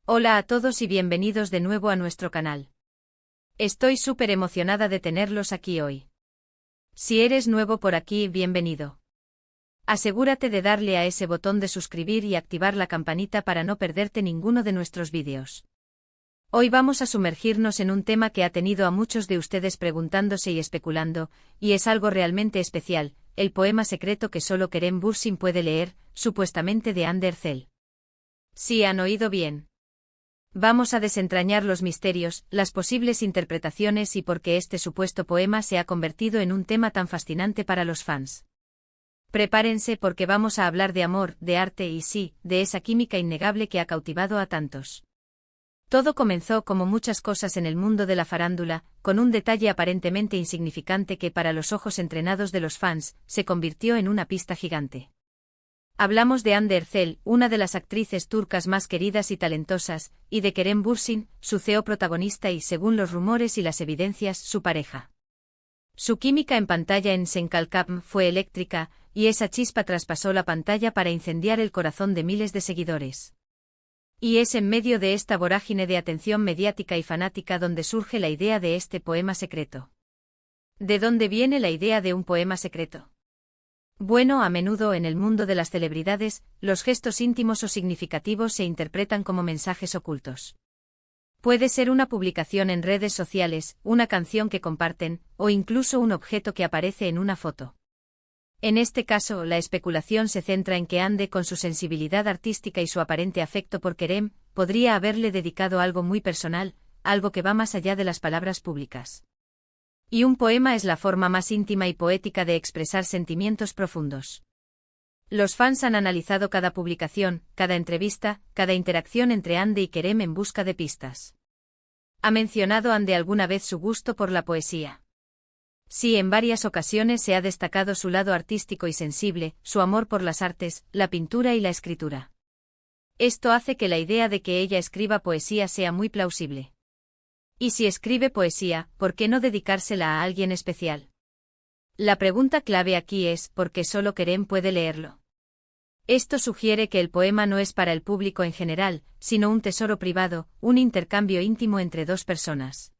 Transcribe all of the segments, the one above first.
Hola a todos y bienvenidos de nuevo a nuestro canal. Estoy súper emocionada de tenerlos aquí hoy. Si eres nuevo por aquí, bienvenido. Asegúrate de darle a ese botón de suscribir y activar la campanita para no perderte ninguno de nuestros vídeos. Hoy vamos a sumergirnos en un tema que ha tenido a muchos de ustedes preguntándose y especulando, y es algo realmente especial, el poema secreto que solo Kerem Bürsin puede leer, supuestamente de Hande Erçel. Sí, han oído bien. Vamos a desentrañar los misterios, las posibles interpretaciones y por qué este supuesto poema se ha convertido en un tema tan fascinante para los fans. Prepárense porque vamos a hablar de amor, de arte y sí, de esa química innegable que ha cautivado a tantos. Todo comenzó como muchas cosas en el mundo de la farándula, con un detalle aparentemente insignificante que para los ojos entrenados de los fans, se convirtió en una pista gigante. Hablamos de Hande Erçel, una de las actrices turcas más queridas y talentosas, y de Kerem Bürsin, su CEO protagonista y, según los rumores y las evidencias, su pareja. Su química en pantalla en Senkalkapm fue eléctrica, y esa chispa traspasó la pantalla para incendiar el corazón de miles de seguidores. Y es en medio de esta vorágine de atención mediática y fanática donde surge la idea de este poema secreto. ¿De dónde viene la idea de un poema secreto? Bueno, a menudo en el mundo de las celebridades, los gestos íntimos o significativos se interpretan como mensajes ocultos. Puede ser una publicación en redes sociales, una canción que comparten, o incluso un objeto que aparece en una foto. En este caso, la especulación se centra en que Hande, con su sensibilidad artística y su aparente afecto por Kerem, podría haberle dedicado algo muy personal, algo que va más allá de las palabras públicas. Y un poema es la forma más íntima y poética de expresar sentimientos profundos. Los fans han analizado cada publicación, cada entrevista, cada interacción entre Hande y Kerem en busca de pistas. ¿Ha mencionado Hande alguna vez su gusto por la poesía? Sí, en varias ocasiones se ha destacado su lado artístico y sensible, su amor por las artes, la pintura y la escritura. Esto hace que la idea de que ella escriba poesía sea muy plausible. Y si escribe poesía, ¿por qué no dedicársela a alguien especial? La pregunta clave aquí es ¿por qué solo Kerem puede leerlo? Esto sugiere que el poema no es para el público en general, sino un tesoro privado, un intercambio íntimo entre dos personas.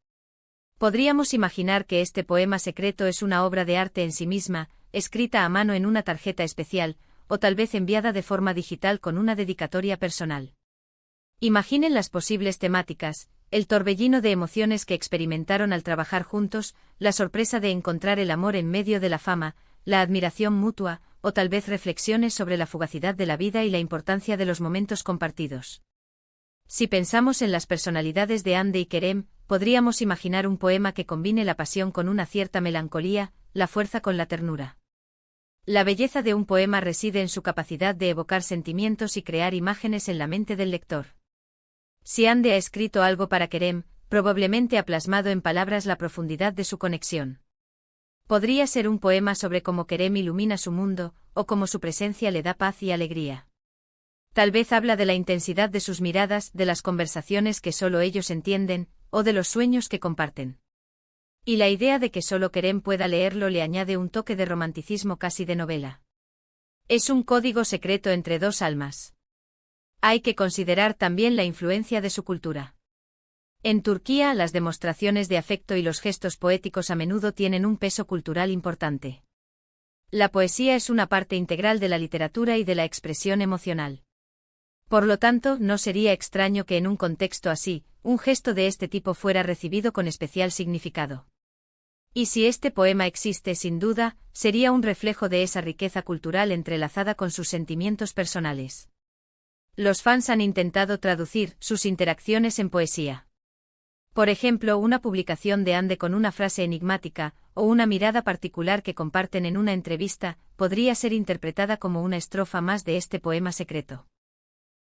Podríamos imaginar que este poema secreto es una obra de arte en sí misma, escrita a mano en una tarjeta especial, o tal vez enviada de forma digital con una dedicatoria personal. Imaginen las posibles temáticas, el torbellino de emociones que experimentaron al trabajar juntos, la sorpresa de encontrar el amor en medio de la fama, la admiración mutua, o tal vez reflexiones sobre la fugacidad de la vida y la importancia de los momentos compartidos. Si pensamos en las personalidades de Hande y Kerem, podríamos imaginar un poema que combine la pasión con una cierta melancolía, la fuerza con la ternura. La belleza de un poema reside en su capacidad de evocar sentimientos y crear imágenes en la mente del lector. Si Hande ha escrito algo para Kerem, probablemente ha plasmado en palabras la profundidad de su conexión. Podría ser un poema sobre cómo Kerem ilumina su mundo, o cómo su presencia le da paz y alegría. Tal vez habla de la intensidad de sus miradas, de las conversaciones que solo ellos entienden, o de los sueños que comparten. Y la idea de que solo Kerem pueda leerlo le añade un toque de romanticismo casi de novela. Es un código secreto entre dos almas. Hay que considerar también la influencia de su cultura. En Turquía, las demostraciones de afecto y los gestos poéticos a menudo tienen un peso cultural importante. La poesía es una parte integral de la literatura y de la expresión emocional. Por lo tanto, no sería extraño que en un contexto así, un gesto de este tipo fuera recibido con especial significado. Y si este poema existe sin duda, sería un reflejo de esa riqueza cultural entrelazada con sus sentimientos personales. Los fans han intentado traducir sus interacciones en poesía. Por ejemplo, una publicación de Hande con una frase enigmática, o una mirada particular que comparten en una entrevista, podría ser interpretada como una estrofa más de este poema secreto.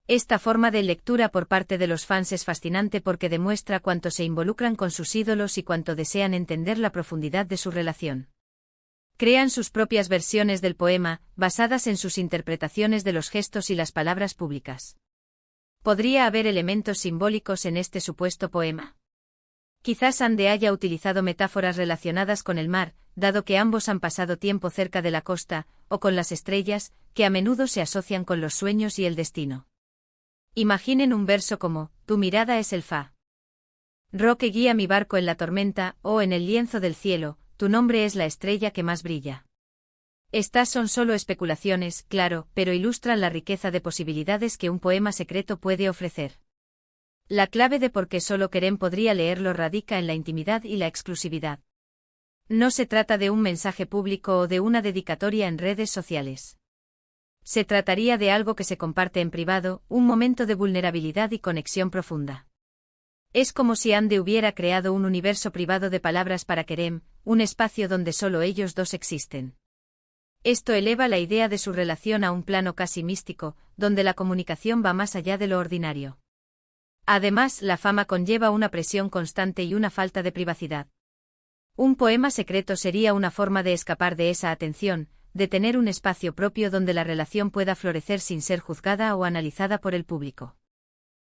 Esta forma de lectura por parte de los fans es fascinante porque demuestra cuánto se involucran con sus ídolos y cuánto desean entender la profundidad de su relación. Crean sus propias versiones del poema, basadas en sus interpretaciones de los gestos y las palabras públicas. ¿Podría haber elementos simbólicos en este supuesto poema? Quizás Hande haya utilizado metáforas relacionadas con el mar, dado que ambos han pasado tiempo cerca de la costa, o con las estrellas, que a menudo se asocian con los sueños y el destino. Imaginen un verso como, tu mirada es el fa. Ro que guía mi barco en la tormenta, o en el lienzo del cielo, tu nombre es la estrella que más brilla. Estas son solo especulaciones, claro, pero ilustran la riqueza de posibilidades que un poema secreto puede ofrecer. La clave de por qué solo Kerem podría leerlo radica en la intimidad y la exclusividad. No se trata de un mensaje público o de una dedicatoria en redes sociales. Se trataría de algo que se comparte en privado, un momento de vulnerabilidad y conexión profunda. Es como si Ande hubiera creado un universo privado de palabras para Kerem, un espacio donde solo ellos dos existen. Esto eleva la idea de su relación a un plano casi místico, donde la comunicación va más allá de lo ordinario. Además, la fama conlleva una presión constante y una falta de privacidad. Un poema secreto sería una forma de escapar de esa atención, de tener un espacio propio donde la relación pueda florecer sin ser juzgada o analizada por el público.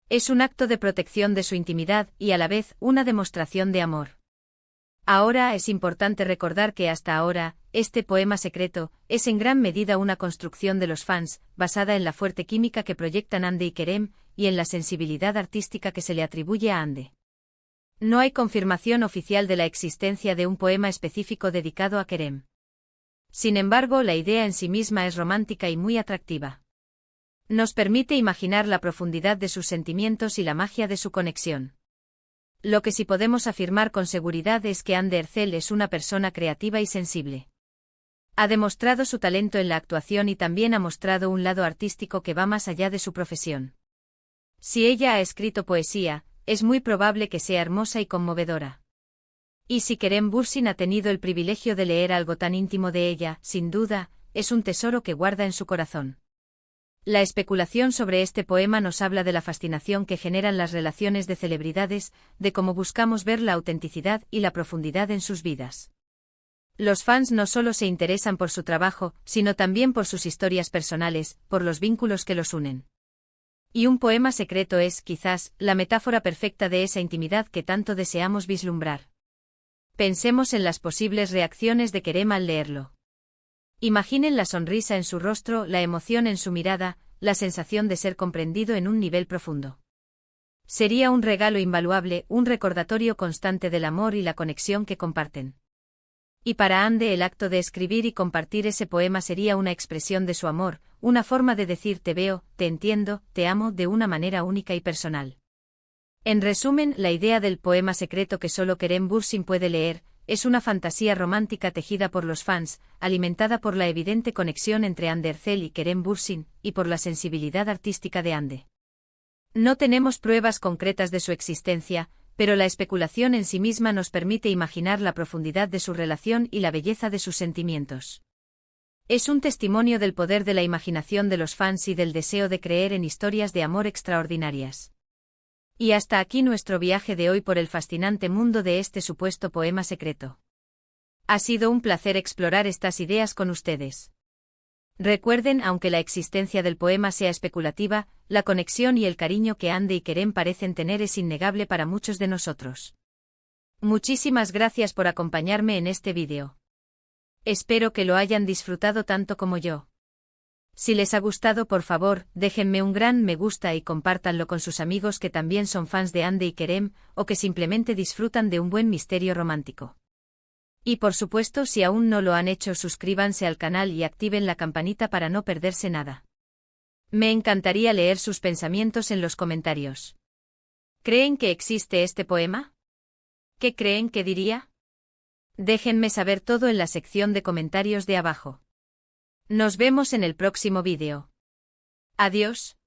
Es un acto de protección de su intimidad y a la vez una demostración de amor. Ahora es importante recordar que hasta ahora, este poema secreto es en gran medida una construcción de los fans, basada en la fuerte química que proyectan Ande y Kerem, y en la sensibilidad artística que se le atribuye a Ande. No hay confirmación oficial de la existencia de un poema específico dedicado a Kerem. Sin embargo, la idea en sí misma es romántica y muy atractiva. Nos permite imaginar la profundidad de sus sentimientos y la magia de su conexión. Lo que sí podemos afirmar con seguridad es que Ande Erçel es una persona creativa y sensible. Ha demostrado su talento en la actuación y también ha mostrado un lado artístico que va más allá de su profesión. Si ella ha escrito poesía, es muy probable que sea hermosa y conmovedora. Y si Kerem Bürsin ha tenido el privilegio de leer algo tan íntimo de ella, sin duda, es un tesoro que guarda en su corazón. La especulación sobre este poema nos habla de la fascinación que generan las relaciones de celebridades, de cómo buscamos ver la autenticidad y la profundidad en sus vidas. Los fans no solo se interesan por su trabajo, sino también por sus historias personales, por los vínculos que los unen. Y un poema secreto es, quizás, la metáfora perfecta de esa intimidad que tanto deseamos vislumbrar. Pensemos en las posibles reacciones de Kerem al leerlo. Imaginen la sonrisa en su rostro, la emoción en su mirada, la sensación de ser comprendido en un nivel profundo. Sería un regalo invaluable, un recordatorio constante del amor y la conexión que comparten. Y para Ande el acto de escribir y compartir ese poema sería una expresión de su amor, una forma de decir te veo, te entiendo, te amo de una manera única y personal. En resumen, la idea del poema secreto que solo Kerem Bürsin puede leer, es una fantasía romántica tejida por los fans, alimentada por la evidente conexión entre Ande Erçel y Kerem Bürsin, y por la sensibilidad artística de Ande. No tenemos pruebas concretas de su existencia, pero la especulación en sí misma nos permite imaginar la profundidad de su relación y la belleza de sus sentimientos. Es un testimonio del poder de la imaginación de los fans y del deseo de creer en historias de amor extraordinarias. Y hasta aquí nuestro viaje de hoy por el fascinante mundo de este supuesto poema secreto. Ha sido un placer explorar estas ideas con ustedes. Recuerden, aunque la existencia del poema sea especulativa, la conexión y el cariño que Ande y Kerem parecen tener es innegable para muchos de nosotros. Muchísimas gracias por acompañarme en este vídeo. Espero que lo hayan disfrutado tanto como yo. Si les ha gustado, por favor, déjenme un gran me gusta y compártanlo con sus amigos que también son fans de Ande y Kerem, o que simplemente disfrutan de un buen misterio romántico. Y por supuesto, si aún no lo han hecho, suscríbanse al canal y activen la campanita para no perderse nada. Me encantaría leer sus pensamientos en los comentarios. ¿Creen que existe este poema? ¿Qué creen que diría? Déjenme saber todo en la sección de comentarios de abajo. Nos vemos en el próximo vídeo. Adiós.